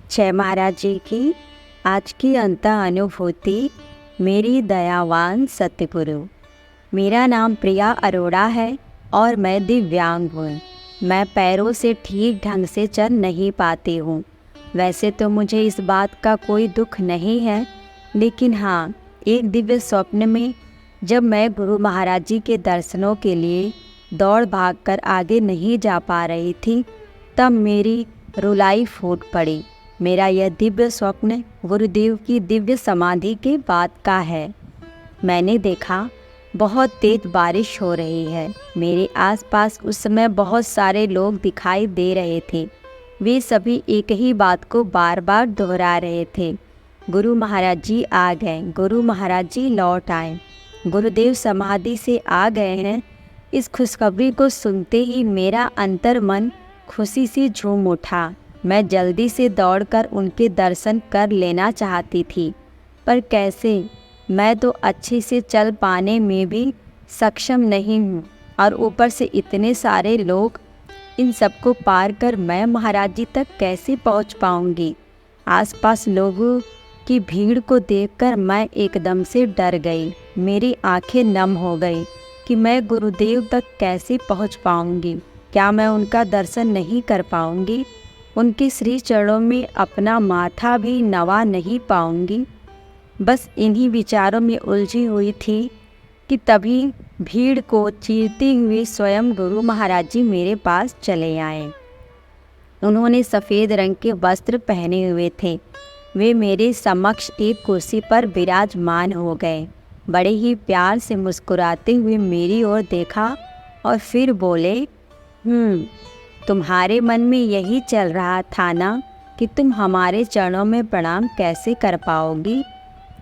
जय महाराज जी की। आज की अंत अनुभूति मेरी दयावान सतगुरु। मेरा नाम प्रिया अरोड़ा है और मैं दिव्यांग हूँ। मैं पैरों से ठीक ढंग से चल नहीं पाती हूँ। वैसे तो मुझे इस बात का कोई दुख नहीं है, लेकिन हाँ, एक दिव्य स्वप्न में जब मैं गुरु महाराज जी के दर्शनों के लिए दौड़ भाग कर आगे नहीं जा पा रही थी, तब मेरी रुलाई फूट पड़ी। मेरा यह दिव्य स्वप्न गुरुदेव की दिव्य समाधि के बाद का है। मैंने देखा बहुत तेज बारिश हो रही है। मेरे आसपास उस समय बहुत सारे लोग दिखाई दे रहे थे। वे सभी एक ही बात को बार बार दोहरा रहे थे, गुरु महाराज जी आ गए, गुरु महाराज जी लौट आए, गुरुदेव समाधि से आ गए हैं। इस खुशखबरी को सुनते ही मेरा अंतर मन खुशी से झूम उठा। मैं जल्दी से दौड़कर उनके दर्शन कर लेना चाहती थी, पर कैसे? मैं तो अच्छे से चल पाने में भी सक्षम नहीं हूँ, और ऊपर से इतने सारे लोग। इन सबको पार कर मैं महाराज जी तक कैसे पहुँच पाऊँगी? आसपास लोगों की भीड़ को देखकर मैं एकदम से डर गई। मेरी आंखें नम हो गई कि मैं गुरुदेव तक कैसे पहुँच पाऊँगी। क्या मैं उनका दर्शन नहीं कर पाऊँगी? उनके श्री चरणों में अपना माथा भी नवा नहीं पाऊँगी? बस इन्हीं विचारों में उलझी हुई थी कि तभी भीड़ को चीरते हुए स्वयं गुरु महाराज जी मेरे पास चले आए। उन्होंने सफ़ेद रंग के वस्त्र पहने हुए थे। वे मेरे समक्ष एक कुर्सी पर विराजमान हो गए। बड़े ही प्यार से मुस्कुराते हुए मेरी ओर देखा और फिर बोले, तुम्हारे मन में यही चल रहा था ना कि तुम हमारे चरणों में प्रणाम कैसे कर पाओगी?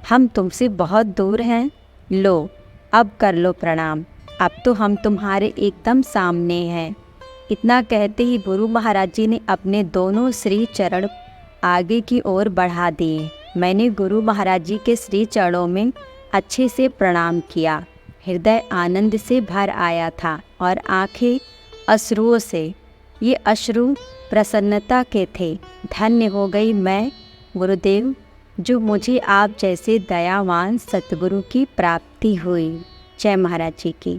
हम तुमसे बहुत दूर हैं। लो, अब कर लो प्रणाम। अब तो हम तुम्हारे एकदम सामने हैं। इतना कहते ही गुरु महाराज जी ने अपने दोनों श्री चरण आगे की ओर बढ़ा दिए। मैंने गुरु महाराज जी के श्री चरणों में अच्छे से प्रणाम किया। हृदय आनंद से भर आया था और आंखें अश्रुओं से। ये अश्रु प्रसन्नता के थे। धन्य हो गई मैं गुरुदेव, जो मुझे आप जैसे दयावान सतगुरु की प्राप्ति हुई। जय महाराज जी की।